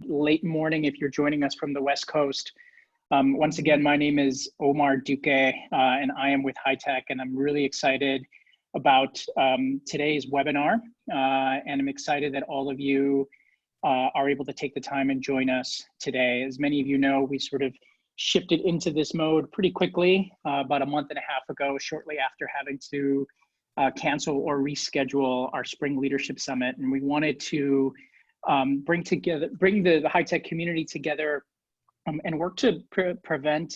late morning if you're joining us from the West Coast. Once again, my name is Omar Duque, and I am with HITEC, and I'm really excited about today's webinar, and I'm excited that all of you are able to take the time and join us today. As many of you know, we sort of shifted into this mode pretty quickly about a month and a half ago, shortly after having to cancel or reschedule our Spring Leadership Summit. And we wanted to bring the HITEC community together and work to present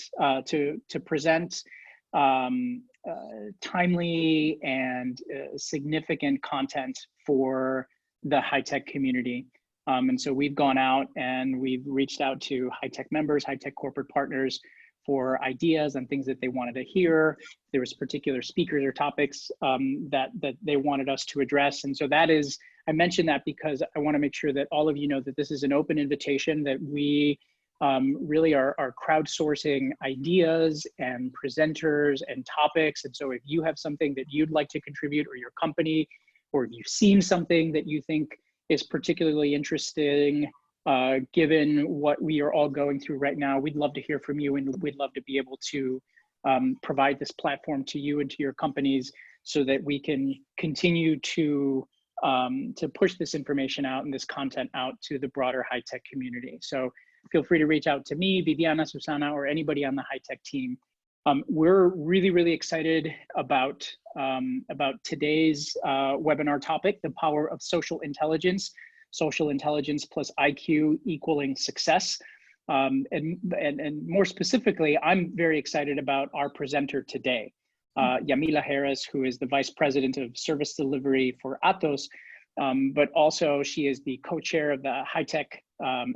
timely and significant content for the HITEC community. And so we've gone out and we've reached out to HITEC members, HITEC corporate partners for ideas and things that they wanted to hear. There was particular speakers or topics that they wanted us to address. And so that is, I mention that because I want to make sure that all of you know that this is an open invitation, that we really are crowdsourcing ideas and presenters and topics. And so if you have something that you'd like to contribute, or your company, or if you've seen something that you think is particularly interesting, given what we are all going through right now, we'd love to hear from you, and we'd love to be able to provide this platform to you and to your companies so that we can continue to push this information out and this content out to the broader HITEC community. So feel free to reach out to me, Viviana, Susana, or anybody on the HITEC team. We're really, really excited about today's webinar topic, the power of social intelligence plus IQ equaling success. And more specifically, I'm very excited about our presenter today, Yamila Harris, who is the Vice President of Service Delivery for Atos, but also she is the co-chair of the HITEC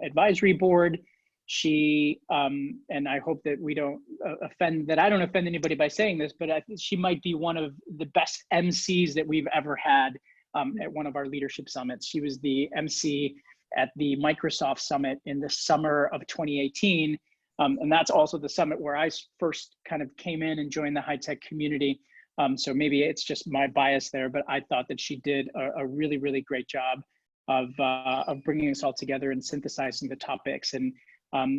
Advisory Board. She, and I hope that I don't offend anybody by saying this, but she might be one of the best MCs that we've ever had at one of our leadership summits. She was the MC at the Microsoft Summit in the summer of 2018. And that's also the summit where I first kind of came in and joined the HITEC community. So maybe it's just my bias there, but I thought that she did a really, really great job of bringing us all together and synthesizing the topics. And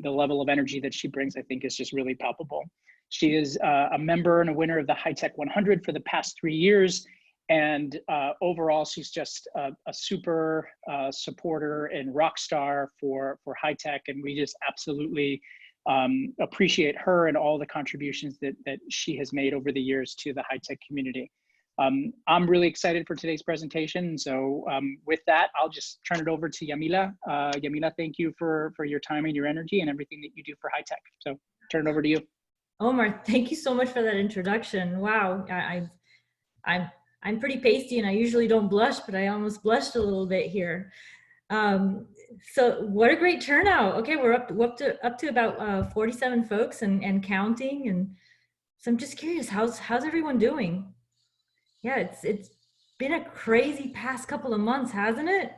the level of energy that she brings, I think, is just really palpable. She is a member and a winner of the HITEC 100 for the past 3 years. And overall, she's just a super supporter and rock star for HITEC. And we just absolutely appreciate her and all the contributions that she has made over the years to the HITEC community. I'm really excited for today's presentation. So with that, I'll just turn it over to Yamila. Yamila, thank you for your time and your energy and everything that you do for HITEC. So turn it over to you. Omar, thank you so much for that introduction. Wow, I'm pretty pasty and I usually don't blush, but I almost blushed a little bit here. So what a great turnout. Okay, we're up to about 47 folks and counting. And so I'm just curious, how's everyone doing? Yeah, it's been a crazy past couple of months, hasn't it?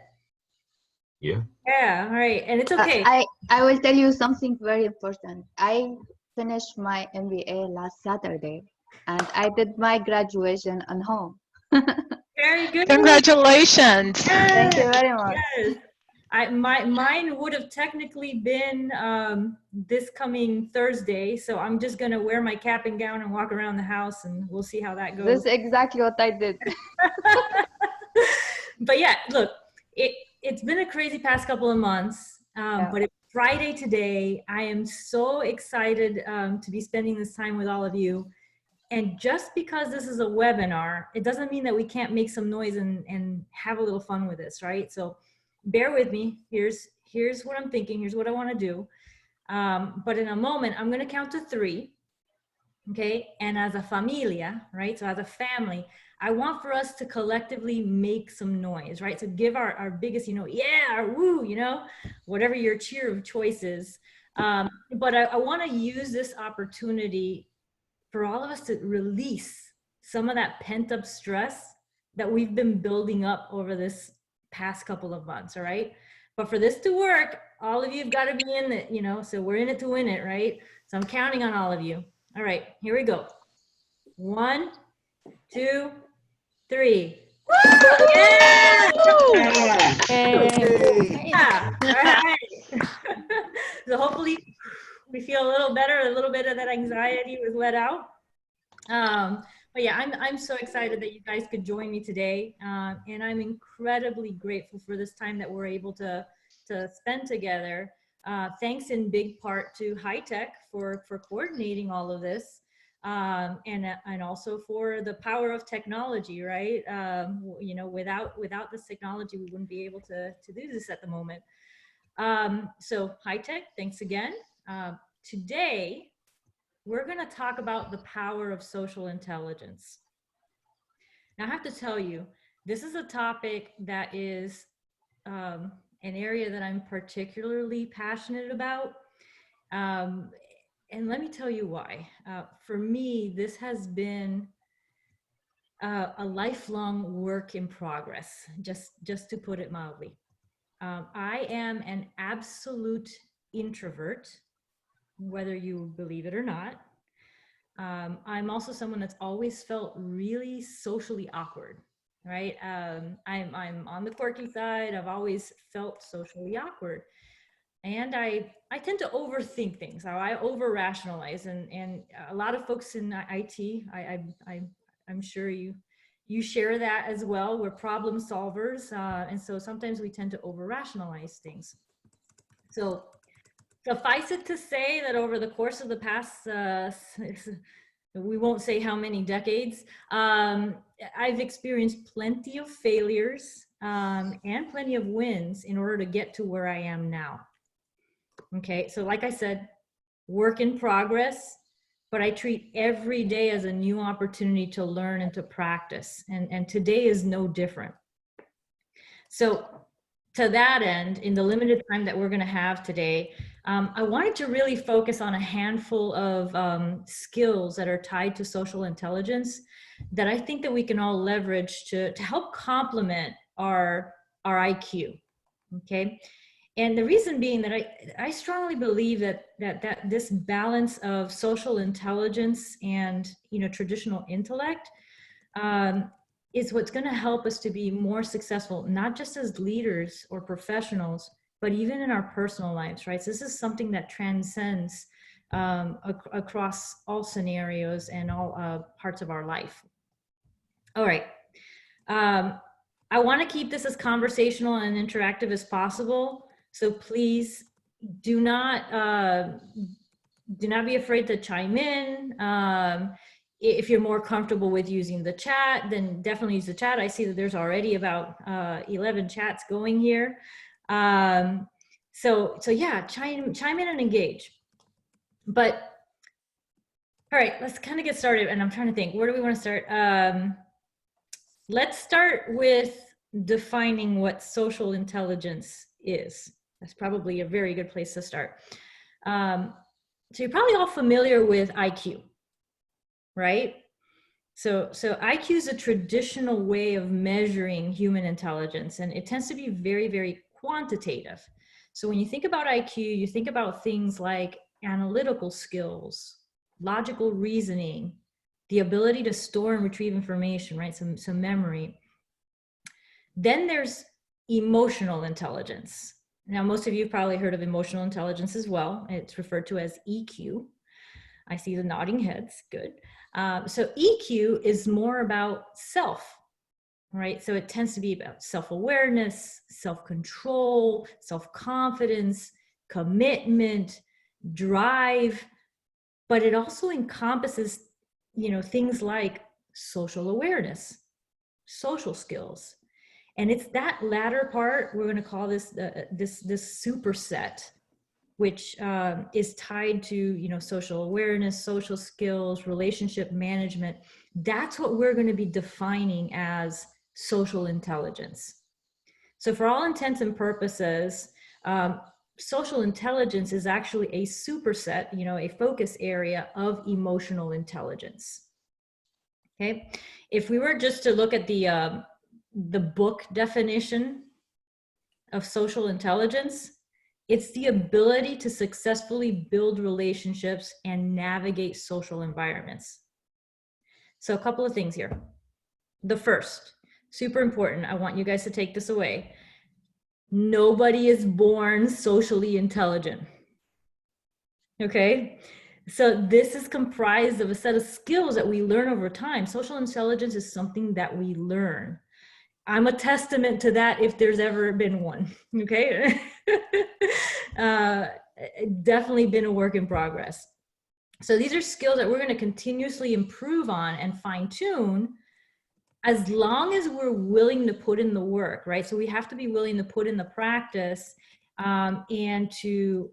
Yeah. Yeah, all right, and it's okay. I will tell you something very important. I finished my MBA last Saturday, and I did my graduation at home. Very good. Congratulations. Yes. Thank you very much. Yes. Mine would have technically been this coming Thursday, so I'm just gonna wear my cap and gown and walk around the house, and we'll see how that goes. This is exactly what I did. But yeah, look, it's been a crazy past couple of months, but it's Friday today. I am so excited to be spending this time with all of you. And just because this is a webinar, it doesn't mean that we can't make some noise and have a little fun with this, right? So bear with me. Here's what I'm thinking. Here's what I want to do. But in a moment, I'm going to count to 3. Okay. And as a familia, right? So as a family, I want for us to collectively make some noise, right? So give our biggest, yeah, our woo, whatever your cheer of choice is. But I want to use this opportunity for all of us to release some of that pent up stress that we've been building up over this past couple of months, all right? But for this to work, all of you have got to be in it, so we're in it to win it, right? So I'm counting on all of you. All right, here we go. 1, 2, 3. Yeah! Yeah! All right. hopefully we feel a little better, a little bit of that anxiety was let out. But yeah, I'm so excited that you guys could join me today. And I'm incredibly grateful for this time that we're able to spend together. Thanks in big part to HITEC for coordinating all of this. And also for the power of technology, right? You know, without this technology, we wouldn't be able to do this at the moment. So HITEC, thanks again. Today, we're going to talk about the power of social intelligence. Now, I have to tell you, this is a topic that is an area that I'm particularly passionate about. And let me tell you why. For me, this has been a lifelong work in progress, just to put it mildly. I am an absolute introvert, whether you believe it or not. I'm also someone that's always felt really socially awkward, right? I'm on the quirky side. I've always felt socially awkward. And I tend to overthink things. I over-rationalize, and a lot of folks in IT, I'm sure you share that as well. We're problem solvers, and so sometimes we tend to over-rationalize things. So suffice it to say that over the course of the past, we won't say how many decades, I've experienced plenty of failures and plenty of wins in order to get to where I am now. Okay, so like I said, work in progress, but I treat every day as a new opportunity to learn and to practice. And today is no different. So to that end, in the limited time that we're going to have today, I wanted to really focus on a handful of skills that are tied to social intelligence that I think that we can all leverage to help complement our IQ. Okay. And the reason being that I strongly believe that this balance of social intelligence and, you know, traditional intellect is what's going to help us to be more successful, not just as leaders or professionals, but even in our personal lives, right? So this is something that transcends across all scenarios and all parts of our life. All right. I want to keep this as conversational and interactive as possible. So please do not be afraid to chime in. If you're more comfortable with using the chat, then definitely use the chat. I see that there's already about 11 chats going here. So yeah, chime in and engage. But all right, let's kind of get started. And I'm trying to think, where do we want to start? Let's start with defining what social intelligence is. That's probably a very good place to start. So you're probably all familiar with IQ, right? So IQ is a traditional way of measuring human intelligence, and it tends to be very, very quantitative. So when you think about IQ, you think about things like analytical skills, logical reasoning, the ability to store and retrieve information, right? Some memory. Then there's emotional intelligence. Now, most of you have probably heard of emotional intelligence as well. It's referred to as EQ. I see the nodding heads, good. So EQ is more about self, right? So it tends to be about self-awareness, self-control, self-confidence, commitment, drive, but it also encompasses, you know, things like social awareness, social skills. And it's that latter part, we're going to call this this superset, which is tied to, you know, social awareness, social skills, relationship management. That's what we're going to be defining as social intelligence. So for all intents and purposes, social intelligence is actually a superset, you know, a focus area of emotional intelligence. Okay. If we were just to look at the book definition of social intelligence, it's the ability to successfully build relationships and navigate social environments. So a couple of things here. The first, super important, I want you guys to take this away. Nobody is born socially intelligent. Okay. So this is comprised of a set of skills that we learn over time. Social intelligence is something that we learn. I'm a testament to that if there's ever been one. Okay. Definitely been a work in progress. So these are skills that we're going to continuously improve on and fine tune as long as we're willing to put in the work, right? So we have to be willing to put in the practice and to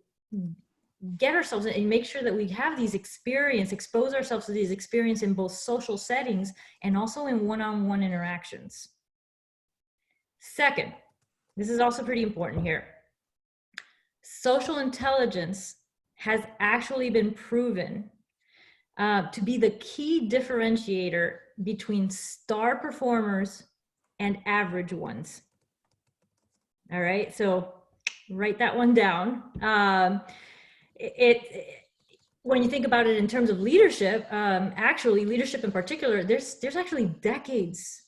get ourselves and make sure that we have these experience, expose ourselves to these experience in both social settings and also in one-on-one interactions. Second, this is also pretty important here. Social intelligence has actually been proven to be the key differentiator between star performers and average ones. All right, so write that one down. When you think about it in terms of leadership, actually leadership in particular, there's actually decades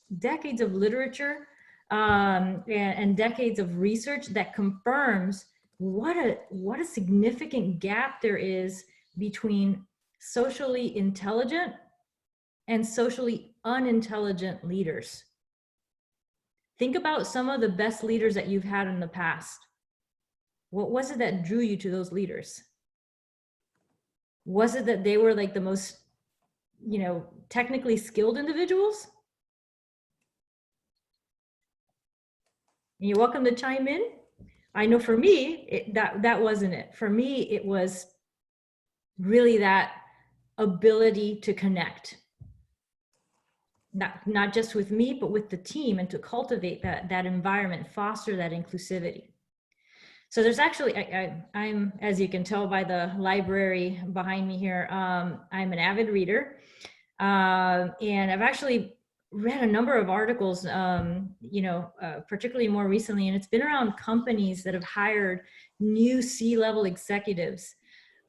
of literature and decades of research that confirms what a significant gap there is between socially intelligent and socially unintelligent leaders. Think about some of the best leaders that you've had in the past. What was it that drew you to those leaders? Was it that they were like the most, technically skilled individuals? And you're welcome to chime in. I know for me, that wasn't it. For me, it was really that ability to connect. Not just with me, but with the team, and to cultivate that environment, foster that inclusivity. So there's actually, I'm, as you can tell by the library behind me here, I'm an avid reader. And I've actually read a number of articles, particularly more recently, and it's been around companies that have hired new C-level executives.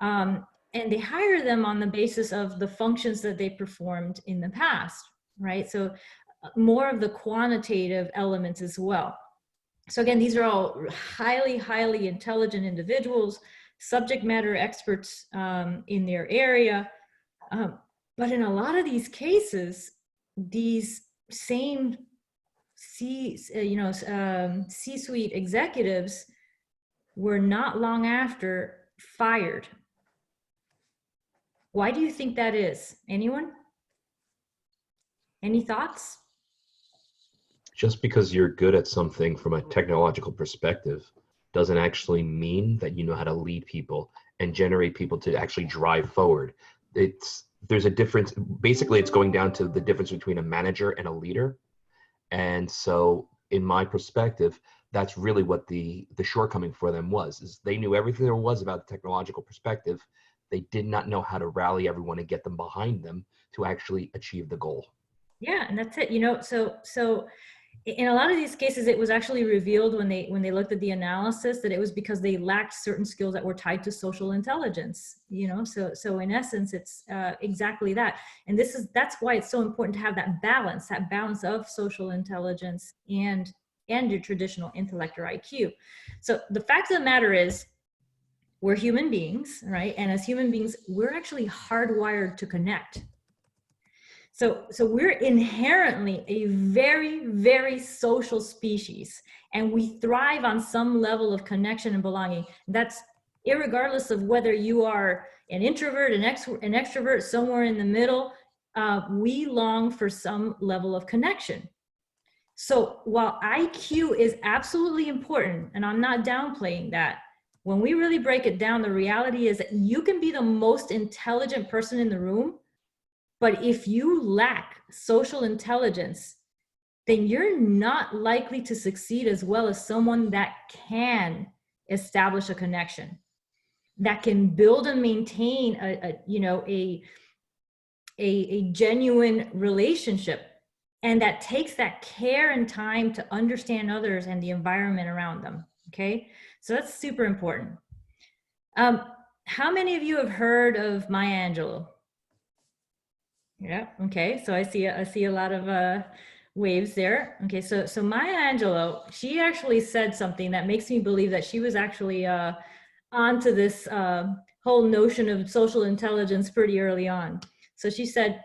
And they hire them on the basis of the functions that they performed in the past, right? So more of the quantitative elements as well. So again, these are all highly, highly intelligent individuals, subject matter experts in their area. But in a lot of these cases, these same C-suite executives were not long after fired. Why do you think that is? Anyone? Any thoughts? Just because you're good at something from a technological perspective doesn't actually mean that you know how to lead people and generate people to actually drive forward. There's a difference. Basically, it's going down to the difference between a manager and a leader. And so in my perspective, that's really what the shortcoming for them was, is they knew everything there was about the technological perspective. They did not know how to rally everyone and get them behind them to actually achieve the goal. Yeah, and that's it. So in a lot of these cases, it was actually revealed when they looked at the analysis that it was because they lacked certain skills that were tied to social intelligence. So in essence, it's exactly that. And that's why it's so important to have that balance of social intelligence and your traditional intellect or IQ. So the fact of the matter is, we're human beings, right? And as human beings, we're actually hardwired to connect. So we're inherently a very, very social species, and we thrive on some level of connection and belonging. That's irregardless of whether you are an introvert, an extrovert, somewhere in the middle. We long for some level of connection. So while IQ is absolutely important, and I'm not downplaying that, when we really break it down, the reality is that you can be the most intelligent person in the room, but if you lack social intelligence, then you're not likely to succeed as well as someone that can establish a connection, that can build and maintain a genuine relationship, and that takes that care and time to understand others and the environment around them. Okay, so that's super important. How many of you have heard of Maya Angelou? Yeah, okay, so I see a lot of waves there. Okay, so Maya Angelou, she actually said something that makes me believe that she was actually onto this whole notion of social intelligence pretty early on. So she said,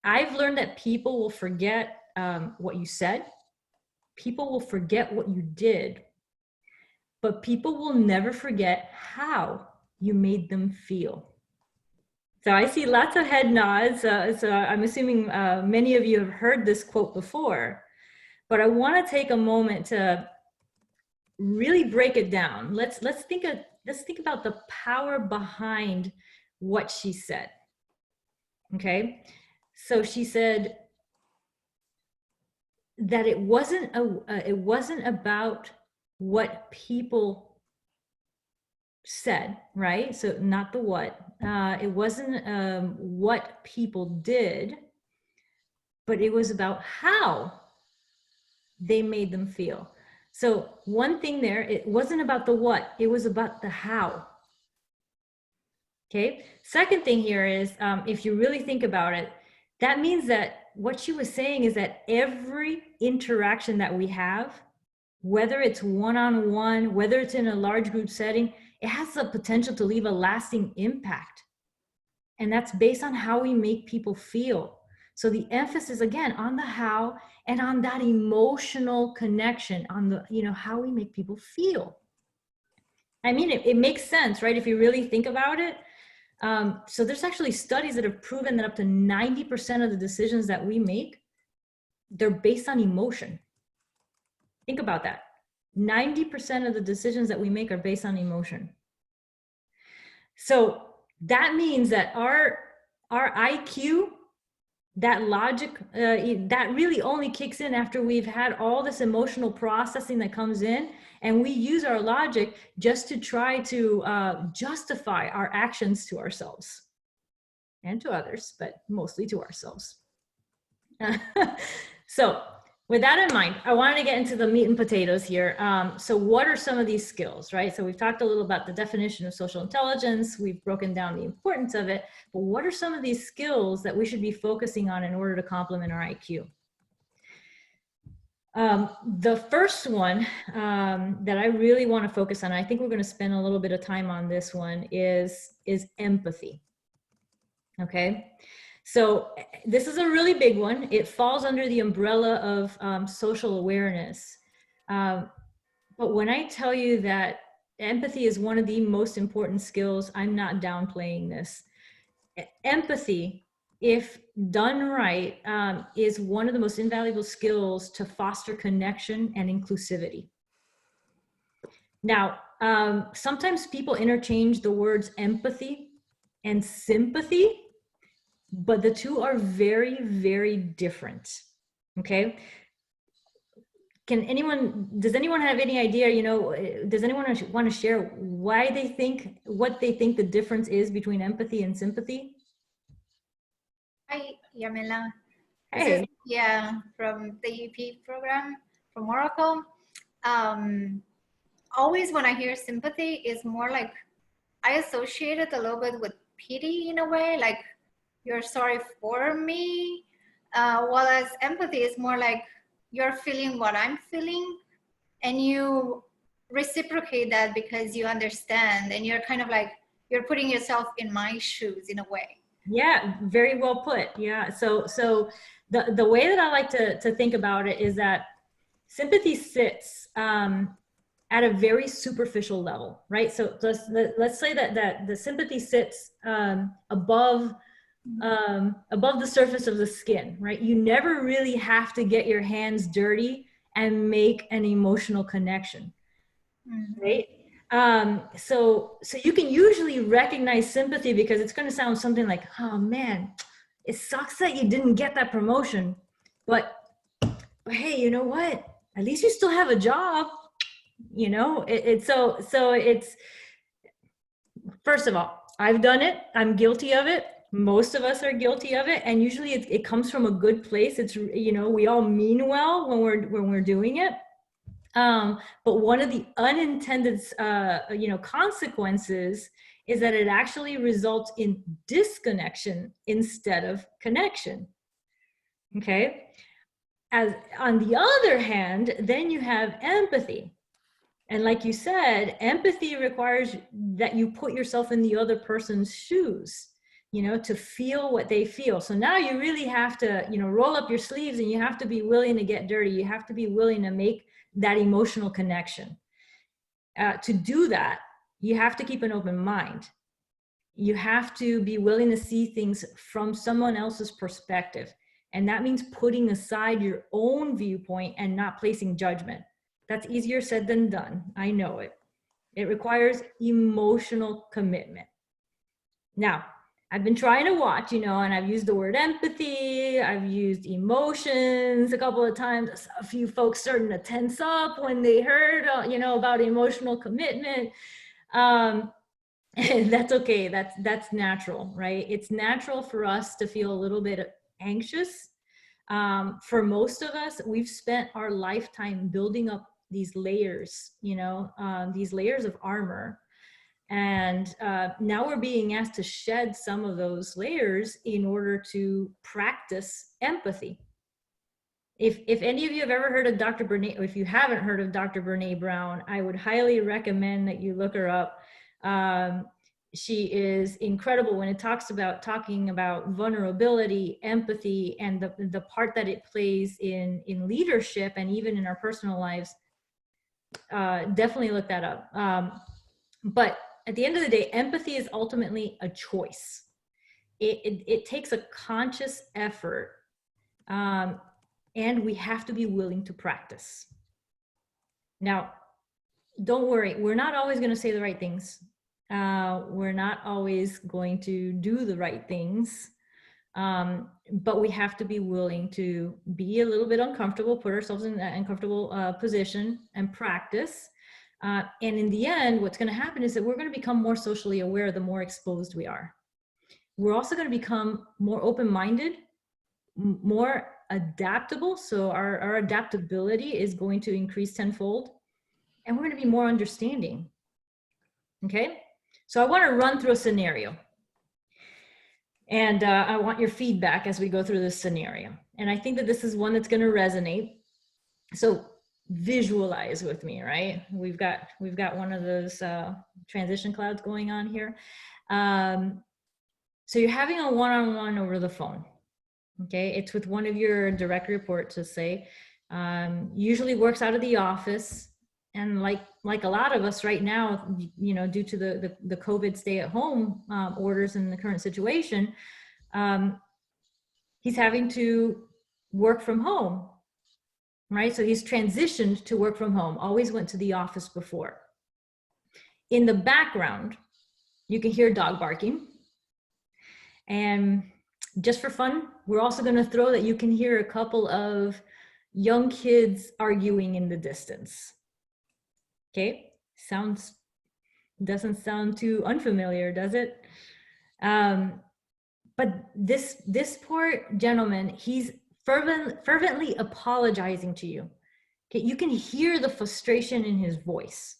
I've learned that people will forget what you said. People will forget what you did, but people will never forget how you made them feel. So I see lots of head nods. So I'm assuming many of you have heard this quote before, but I want to take a moment to really break it down. Let's think about the power behind what she said. Okay, so she said that it wasn't about what people said, right? So not the what. It wasn't what people did, but it was about how they made them feel. So one thing there, it wasn't about the what, it was about the how. Okay. Second thing here is, if you really think about it, that means that what she was saying is that every interaction that we have, whether it's one-on-one, whether it's in a large group setting, it has the potential to leave a lasting impact. And that's based on how we make people feel. So the emphasis again on the how and on that emotional connection, on the, how we make people feel. I mean, it makes sense, right? If you really think about it. So there's actually studies that have proven that up to 90% of the decisions that we make, they're based on emotion. Think about that. 90% of the decisions that we make are based on emotion. So that means that our IQ, that logic, that really only kicks in after we've had all this emotional processing that comes in, and we use our logic just to try to justify our actions to ourselves and to others, but mostly to ourselves. So with that in mind, I wanted to get into the meat and potatoes here. So what are some of these skills, right? So we've talked a little about the definition of social intelligence. We've broken down the importance of it, but what are some of these skills that we should be focusing on in order to complement our IQ? The first one that I really want to focus on, I think we're going to spend a little bit of time on this one, is empathy. Okay. So this is a really big one. It falls under the umbrella of social awareness. But when I tell you that empathy is one of the most important skills, I'm not downplaying this. Empathy, if done right, is one of the most invaluable skills to foster connection and inclusivity. Now, sometimes people interchange the words empathy and sympathy, but the two are very, very different. Okay. Does anyone have any idea, does anyone want to share what they think the difference is between empathy and sympathy? Hi, Yamila. Hey. From the EP program from Oracle. Always when I hear sympathy, is more like, I associate it a little bit with pity in a way, like you're sorry for me, while as empathy is more like you're feeling what I'm feeling and you reciprocate that because you understand, and you're kind of like, you're putting yourself in my shoes in a way. Yeah, very well put. Yeah. So the way that I like to think about it is that sympathy sits at a very superficial level, right? So let's say that the sympathy sits above the surface of the skin, right? You never really have to get your hands dirty and make an emotional connection, right? So you can usually recognize sympathy because it's going to sound something like, oh man, it sucks that you didn't get that promotion, but hey, you know what? At least you still have a job. So it's, first of all, I've done it. I'm guilty of it. Most of us are guilty of it. And usually it comes from a good place. It's, we all mean well when we're doing it. But one of the unintended, consequences is that it actually results in disconnection instead of connection. Okay. As on the other hand, then you have empathy. And like you said, empathy requires that you put yourself in the other person's shoes, you know, to feel what they feel. So now you really have to, you know, roll up your sleeves, and you have to be willing to get dirty. You have to be willing to make that emotional connection. To do that, you have to keep an open mind. You have to be willing to see things from someone else's perspective. And that means putting aside your own viewpoint and not placing judgment. That's easier said than done. I know it. It requires emotional commitment. Now, I've been trying to watch, you know, and I've used the word empathy. I've used emotions a couple of times. A few folks starting to tense up when they heard, you know, about emotional commitment. That's okay. That's natural, right? It's natural for us to feel a little bit anxious. For most of us, we've spent our lifetime building up these layers, you know, these layers of armor. And now we're being asked to shed some of those layers in order to practice empathy. If any of you have ever heard of Dr. Brene, or if you haven't heard of Dr. Brene Brown, I would highly recommend that you look her up. She is incredible when it talking about vulnerability, empathy, and the part that it plays in leadership and even in our personal lives. Definitely look that up. But at the end of the day, empathy is ultimately a choice. It takes a conscious effort, and we have to be willing to practice. Now, don't worry, we're not always going to say the right things. We're not always going to do the right things, but we have to be willing to be a little bit uncomfortable, put ourselves in that uncomfortable position and practice. And in the end, what's going to happen is that we're going to become more socially aware the more exposed we are. We're also going to become more open-minded, more adaptable. So our adaptability is going to increase tenfold, and we're going to be more understanding. Okay. So I want to run through a scenario, and I want your feedback as we go through this scenario. And I think that this is one that's going to resonate. So visualize with me, right? We've got one of those transition clouds going on here. So you're having a one-on-one over the phone. Okay, it's with one of your direct reports, to say, usually works out of the office. And like a lot of us right now, you know, due to the COVID stay-at-home orders in the current situation, he's having to work from home, right? So he's transitioned to work from home, always went to the office before. In the background, you can hear dog barking. And just for fun, we're also going to throw that you can hear a couple of young kids arguing in the distance. Okay, doesn't sound too unfamiliar, does it? But this poor gentleman, he's fervently apologizing to you. Okay, you can hear the frustration in his voice.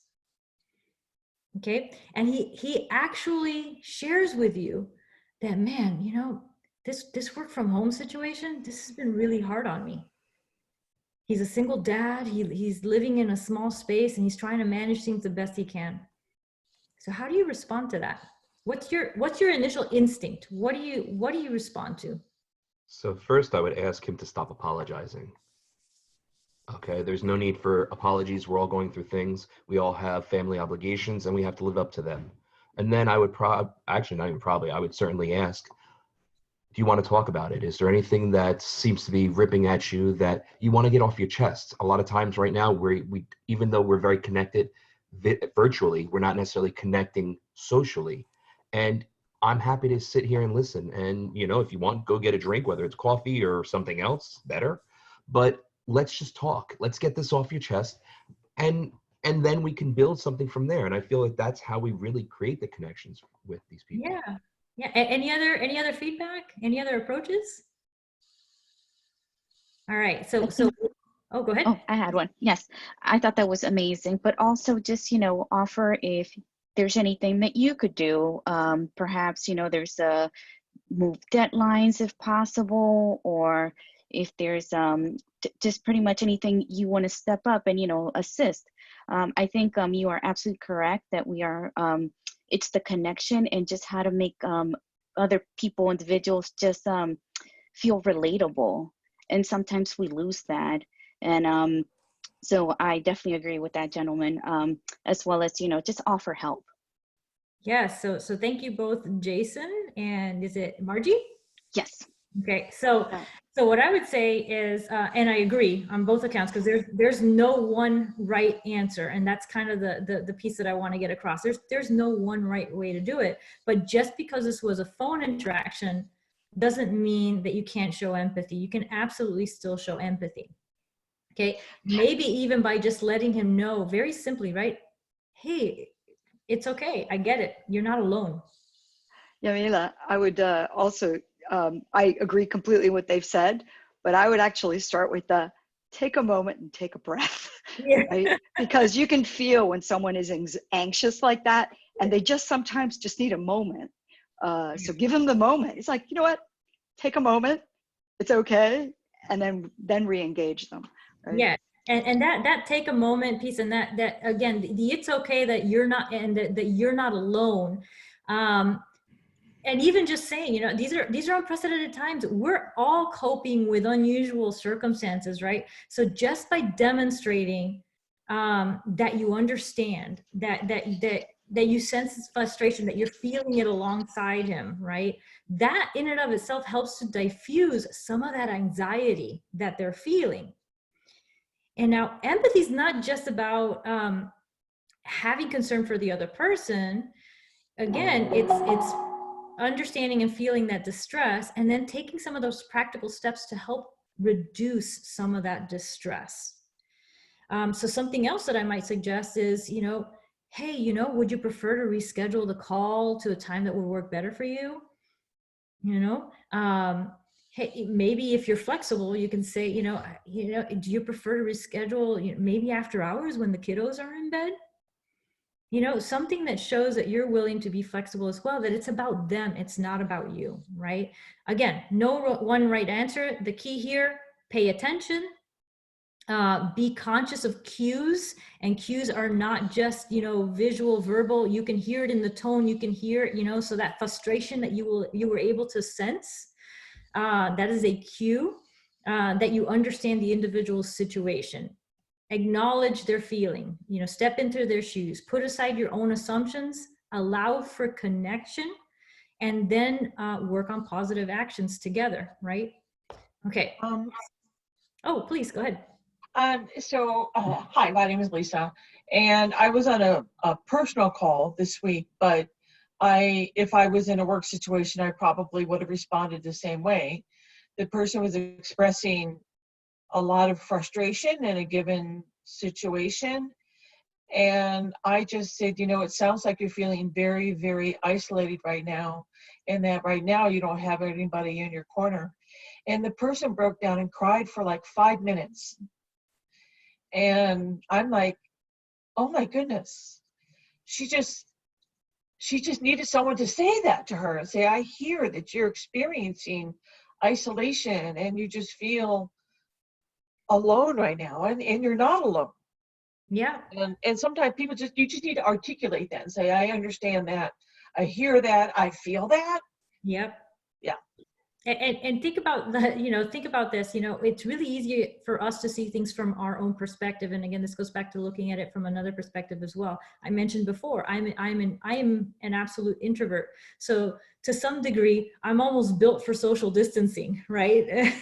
Okay, and he actually shares with you that, man, you know, this work from home situation, this has been really hard on me. He's a single dad. He's living in a small space, and he's trying to manage things the best he can. So how do you respond to that? What's your initial instinct? What do you respond to? So first, I would ask him to stop apologizing. Okay, there's no need for apologies. We're all going through things. We all have family obligations, and we have to live up to them. And then I would I would certainly ask, do you want to talk about it? Is there anything that seems to be ripping at you that you want to get off your chest? A lot of times right now, we even though we're very connected virtually, we're not necessarily connecting socially. And I'm happy to sit here and listen. And, you know, if you want, go get a drink, whether it's coffee or something else, better. But let's just talk. Let's get this off your chest. And then we can build something from there. And I feel like that's how we really create the connections with these people. Yeah. Yeah. Any other feedback? Any other approaches? All right. So, oh, go ahead. Oh, I had one. Yes. I thought that was amazing, but also just, you know, offer if there's anything that you could do. Perhaps, you know, there's move deadlines if possible, or if there's just pretty much anything you want to step up and, you know, assist. I think you are absolutely correct that we are, it's the connection and just how to make other people, individuals just feel relatable. And sometimes we lose that. And so I definitely agree with that, gentleman, as well as, you know, just offer help. Yes, so thank you both, Jason, and is it Margie? Yes. Okay, so what I would say is, and I agree on both accounts, because there's no one right answer, and that's kind of the piece that I want to get across. There's no one right way to do it, but just because this was a phone interaction doesn't mean that you can't show empathy. You can absolutely still show empathy. Okay, maybe even by just letting him know very simply, right? Hey, it's okay. I get it. You're not alone. Yamila, I would also, I agree completely with what they've said, but I would actually start with take a moment and take a breath, Yeah. right? Because you can feel when someone is anxious like that, and they just sometimes just need a moment. So give them the moment. It's like, you know what? Take a moment. It's okay. And then re-engage them. Right? Yeah. And that take a moment piece, and that again, the it's okay that you're not, and that you're not alone. And even just saying, you know, these are unprecedented times. We're all coping with unusual circumstances, right? So just by demonstrating that you understand, that you sense his frustration, that you're feeling it alongside him, right? That in and of itself helps to diffuse some of that anxiety that they're feeling. And now empathy is not just about having concern for the other person. Again, it's understanding and feeling that distress, and then taking some of those practical steps to help reduce some of that distress. So something else that I might suggest is, you know, hey, you know, would you prefer to reschedule the call to a time that would work better for you? You know, hey, maybe if you're flexible, you can say, you know, do you prefer to reschedule, you know, maybe after hours when the kiddos are in bed? You know, something that shows that you're willing to be flexible as well, that it's about them, it's not about you, right? Again, no one right answer. The key here, pay attention, be conscious of cues, and cues are not just, you know, visual, verbal. You can hear it in the tone, you can hear it, you know, so that frustration that you were able to sense, that is a cue that you understand the individual's situation. Acknowledge their feeling, you know, step into their shoes, put aside your own assumptions, allow for connection, and then work on positive actions together, right? Okay. Oh, please go ahead. Hi, my name is Lisa, and I was on a personal call this week, but if I was in a work situation, I probably would have responded the same way. The person was expressing a lot of frustration in a given situation, and I just said, you know, it sounds like you're feeling very, very isolated right now, and that right now you don't have anybody in your corner. And the person broke down and cried for like 5 minutes. And I'm like, oh my goodness, she just needed someone to say that to her and say, I hear that you're experiencing isolation and you just feel alone right now, and you're not alone. Yeah. And sometimes people you just need to articulate that and say, I understand that, I hear that, I feel that. Yep. Yeah. And think about that, you know, think about this, you know, it's really easy for us to see things from our own perspective. And again, this goes back to looking at it from another perspective as well. I mentioned before, I am an absolute introvert. So to some degree, I'm almost built for social distancing, right?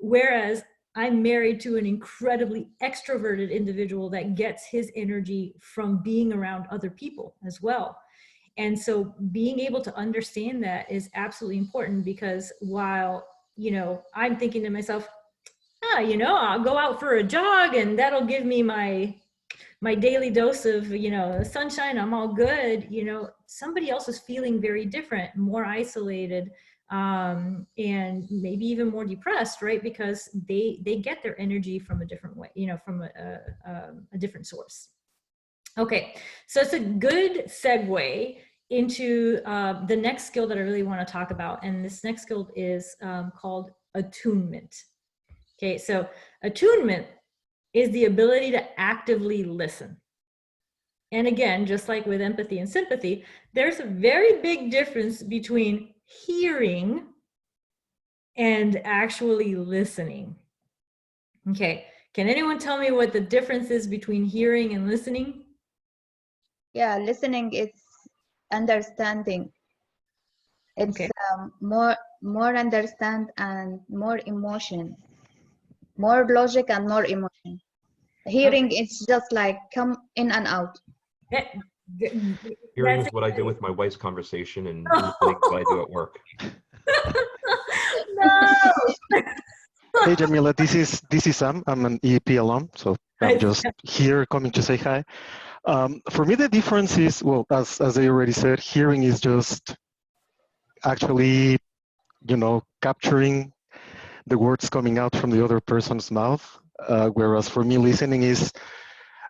Whereas I'm married to an incredibly extroverted individual that gets his energy from being around other people as well. And so being able to understand that is absolutely important, because while, you know, I'm thinking to myself, you know, I'll go out for a jog and that'll give me my daily dose of, you know, sunshine, I'm all good. You know, somebody else is feeling very different, more isolated, and maybe even more depressed, right? Because they get their energy from a different way, you know, from a different source. Okay, so it's a good segue into the next skill that I really want to talk about. And this next skill is called attunement. Okay, so attunement is the ability to actively listen. And again, just like with empathy and sympathy, there's a very big difference between hearing and actually listening. Okay, can anyone tell me what the difference is between hearing and listening? Yeah, listening is understanding. It's Okay. more understand and more emotion, more logic and more emotion. Hearing, it's just like come in and out. Hearing is what I do with my wife's conversation, and listening is what I do at work. No. Hey Jamila, this is Sam. I'm an EAP alum, so I'm just here coming to say hi. For me, the difference is, well, as I already said, hearing is just actually, capturing the words coming out from the other person's mouth, whereas for me, listening is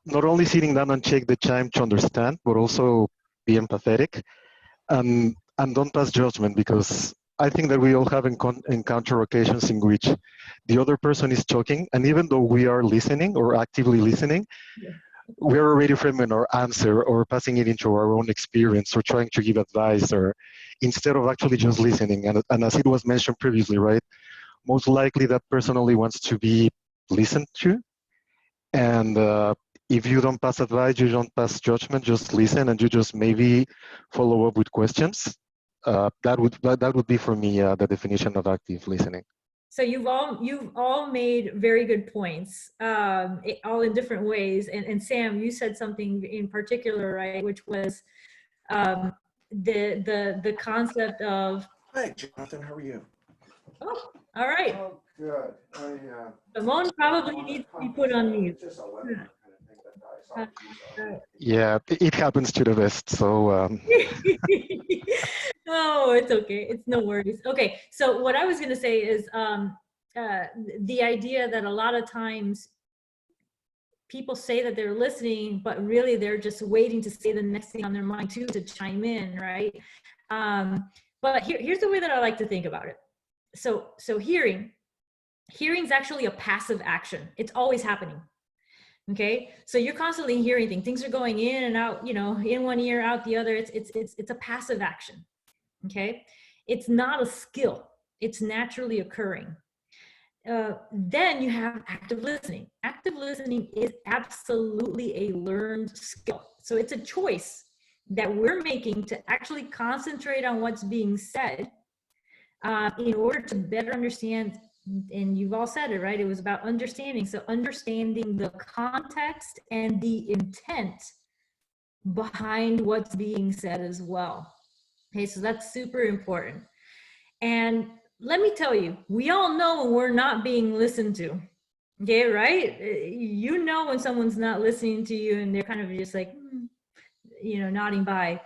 not only sitting down and check the chime to understand, but also be empathetic and don't pass judgment, because I think that we all have encounter occasions in which the other person is talking, and even though we are listening or actively listening, we're already framing our answer or passing it into our own experience or trying to give advice, or instead of actually just listening. And as it was mentioned previously, right, most likely that person only wants to be listened to. And if you don't pass advice, you don't pass judgment, just listen, and you just maybe follow up with questions. That would be for me the definition of active listening. So you've all made very good points, all in different ways. And Sam, you said something in particular, right, which was the concept of. Hi, Jonathan. How are you? Oh, all right. Oh, good. Simone probably needs to be put on mute. Yeah, it happens to the best. So. Oh, it's okay. It's no worries. Okay, so what I was going to say is the idea that a lot of times people say that they're listening, but really they're just waiting to say the next thing on their mind too, to chime in, right? But here's the way that I like to think about it. So hearing's actually a passive action. It's always happening. Okay, so you're constantly hearing things are going in and out, in one ear, out the other. It's a passive action. Okay, it's not a skill. It's naturally occurring. Then you have active listening. Active listening is absolutely a learned skill. So it's a choice that we're making to actually concentrate on what's being said in order to better understand. And you've all said it, right? It was about understanding. So understanding the context and the intent behind what's being said as well. Okay, so that's super important. And let me tell you, we all know when we're not being listened to. Okay, right? You know when someone's not listening to you and they're kind of just like, nodding by.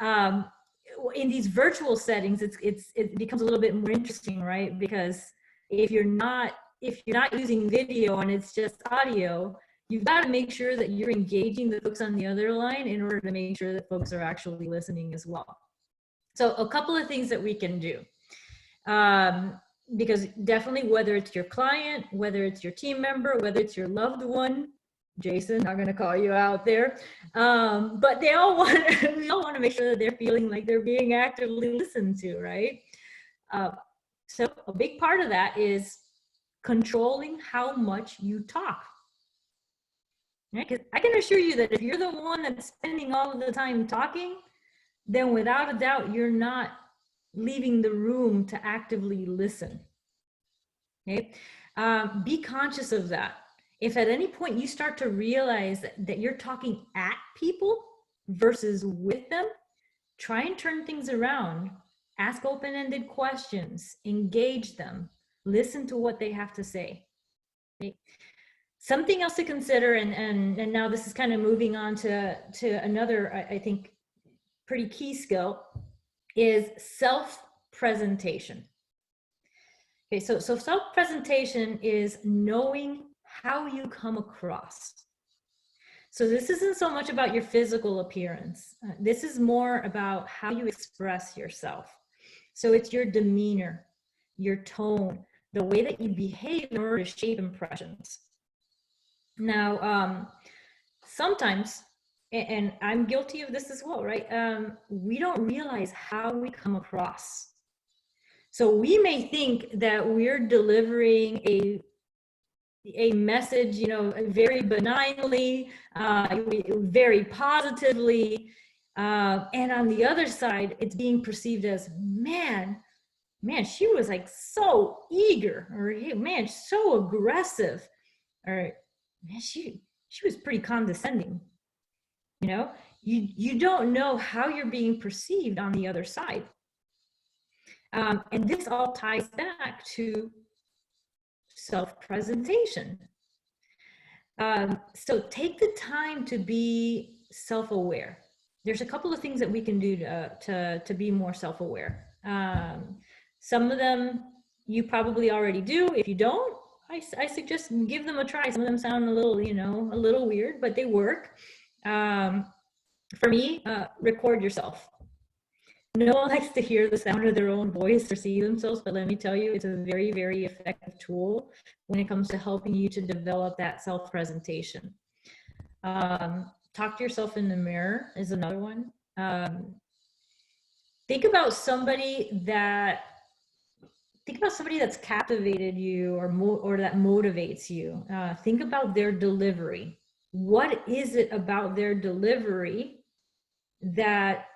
In these virtual settings, it becomes a little bit more interesting, right? Because if you're not using video and it's just audio, you've got to make sure that you're engaging the folks on the other line in order to make sure that folks are actually listening as well. So a couple of things that we can do, because definitely whether it's your client, whether it's your team member, whether it's your loved one, Jason, not going to call you out there, but we all want to make sure that they're feeling like they're being actively listened to, right? So a big part of that is controlling how much you talk. Right? 'Cause I can assure you that if you're the one that's spending all of the time talking, then without a doubt, you're not leaving the room to actively listen. Okay? Be conscious of that. If at any point you start to realize that you're talking at people versus with them, try and turn things around. Ask open-ended questions, engage them, listen to what they have to say. Okay? Something else to consider, and now this is kind of moving on to another, I think, pretty key skill, is self-presentation. Okay, so self-presentation is knowing how you come across. So this isn't so much about your physical appearance. This is more about how you express yourself. So it's your demeanor, your tone, the way that you behave in order to shape impressions. Now, sometimes, and I'm guilty of this as well, right? We don't realize how we come across. So we may think that we're delivering a message, you know, very benignly, very positively, and on the other side, it's being perceived as, man, she was like so eager, or man, so aggressive, or man, she was pretty condescending. You know, you don't know how you're being perceived on the other side. And this all ties back to self-presentation. So take the time to be self-aware. There's a couple of things that we can do to be more self-aware. Some of them you probably already do. If you don't, I suggest give them a try. Some of them sound a little, you know, a little weird, but they work. For me, record yourself. No one likes to hear the sound of their own voice or see themselves, but let me tell you, it's a very, very effective tool when it comes to helping you to develop that self-presentation. Talk to yourself in the mirror is another one. Think about somebody that's captivated you or that motivates you. Think about their delivery. What is it about their delivery that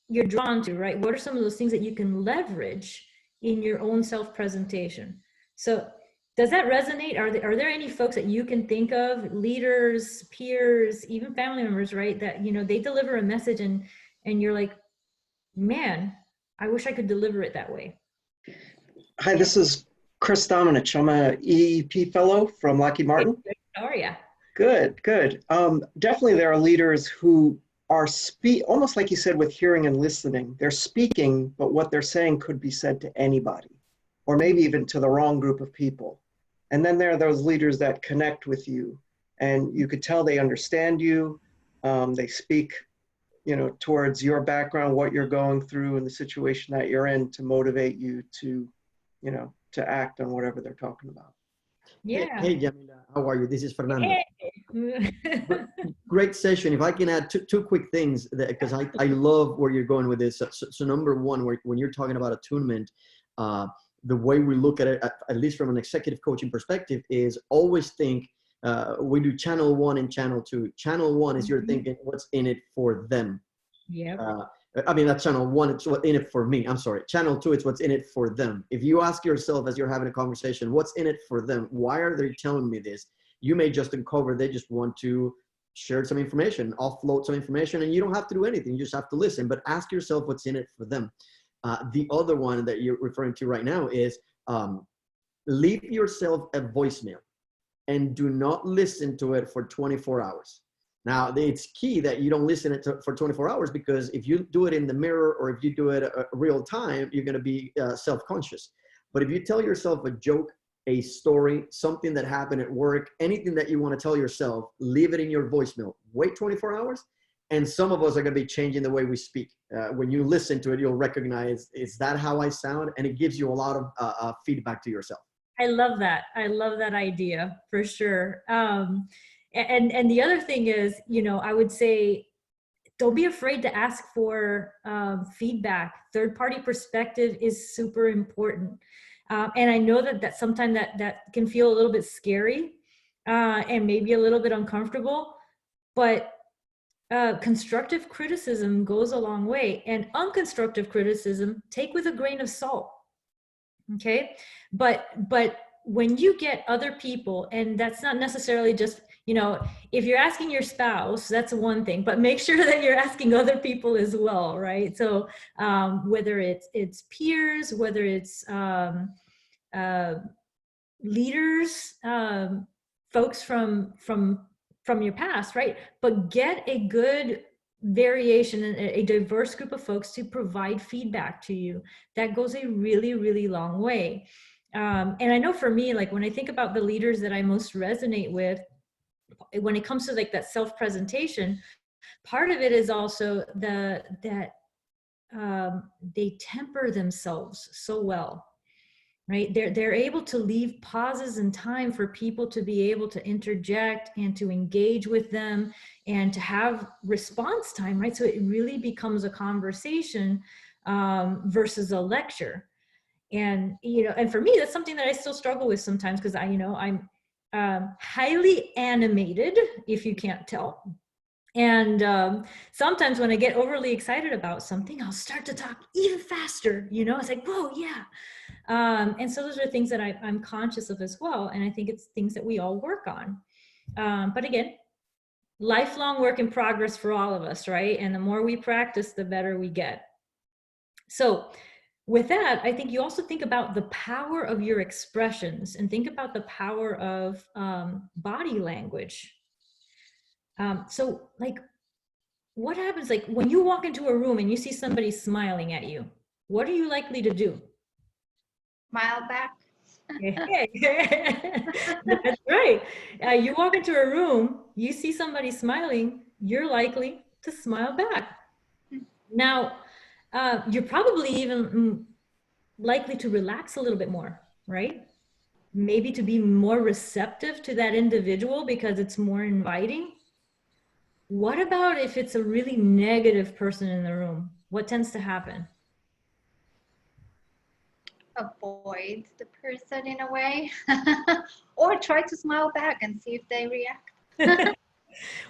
you're drawn to, right? What are some of those things that you can leverage in your own self-presentation? So does that resonate? Are there any folks that you can think of, leaders, peers, even family members, right? That, you know, they deliver a message and you're like, man, I wish I could deliver it that way. Hi, this is Chris Dominich. I'm a EEP fellow from Lockheed Martin. How are you? Good, good. Definitely there are leaders who are almost like you said, with hearing and listening. They're speaking, but what they're saying could be said to anybody, or maybe even to the wrong group of people. And then there are those leaders that connect with you, and you could tell they understand you. They speak, you know, towards your background, what you're going through, and the situation that you're in to motivate you to, you know, to act on whatever they're talking about. Yeah. Hey, Yamila, how are you? This is Fernando. Hey. Great session. If I can add two quick things, because I love where you're going with this. So number one, when you're talking about attunement, the way we look at it, at least from an executive coaching perspective, is always think, we do channel 1 and channel 2. Channel 1 is you're thinking what's in it for them. Yeah. I mean, that's channel 1, it's what's in it for me. I'm sorry. Channel 2, it's what's in it for them. If you ask yourself as you're having a conversation, what's in it for them? Why are they telling me this? You may just uncover they just want to share some information, offload some information, and you don't have to do anything. You just have to listen, but ask yourself what's in it for them. The other one that you're referring to right now is leave yourself a voicemail and do not listen to it for 24 hours. Now, it's key that you don't listen to it for 24 hours, because if you do it in the mirror or if you do it real time, you're going to be self-conscious. But if you tell yourself a joke, a story, something that happened at work, anything that you want to tell yourself, leave it in your voicemail. Wait 24 hours, and some of us are going to be changing the way we speak. When you listen to it, you'll recognize, is that how I sound? And it gives you a lot of feedback to yourself. I love that. I love that idea for sure. And the other thing is, you know, I would say, don't be afraid to ask for feedback. Third-party perspective is super important. And I know that sometimes that can feel a little bit scary and maybe a little bit uncomfortable, but constructive criticism goes a long way, and unconstructive criticism, take with a grain of salt. Okay. But when you get other people, and that's not necessarily just, you know, if you're asking your spouse, that's one thing, but make sure that you're asking other people as well, right? So whether it's peers, whether it's leaders, folks from your past, right? But get a good variation and a diverse group of folks to provide feedback to you. That goes a really, really long way. And I know for me, like when I think about the leaders that I most resonate with, when it comes to like that self-presentation, part of it is also that they temper themselves so well. right? They're able to leave pauses and time for people to be able to interject and to engage with them and to have response time, right? So it really becomes a conversation versus a lecture. And, you know, and for me, that's something that I still struggle with sometimes, because I'm highly animated, if you can't tell. And sometimes when I get overly excited about something, I'll start to talk even faster, you know, it's like, whoa, yeah. And so those are things that I'm conscious of as well. And I think it's things that we all work on. But again, lifelong work in progress for all of us, right? And the more we practice, the better we get. So with that, I think you also think about the power of your expressions and think about the power of body language. So like, what happens like when you walk into a room and you see somebody smiling at you? What are you likely to do? Smile back. That's right. You walk into a room, you see somebody smiling, you're likely to smile back. Now, you're probably even likely to relax a little bit more, right? Maybe to be more receptive to that individual because it's more inviting. What about if it's a really negative person in the room? What tends to happen? Avoid the person in a way, or try to smile back and see if they react.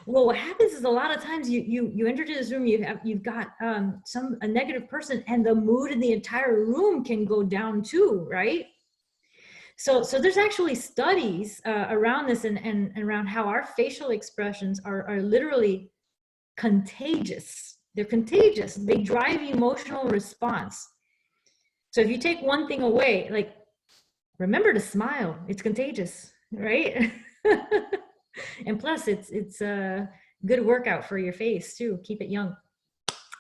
Well, what happens is a lot of times you enter to this room, you've got a negative person, and the mood in the entire room can go down too, right? So there's actually studies around this and around how our facial expressions are literally contagious. They're contagious. They drive emotional response. So if you take one thing away, like, remember to smile. It's contagious, right? And plus it's a good workout for your face too. Keep it young.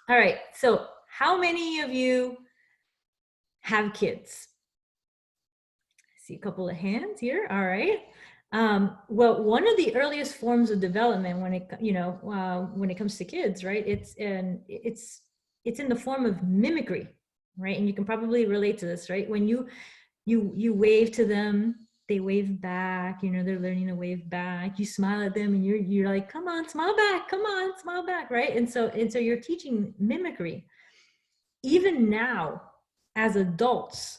All right. So how many of you have kids? I see a couple of hands here. All right. Well, one of the earliest forms of development when it comes to kids, right? It's in the form of mimicry, right? And you can probably relate to this, right? When you wave to them, they wave back, you know, they're learning to wave back. You smile at them and you're like, come on, smile back, come on, smile back, right? And so you're teaching mimicry. Even now, as adults,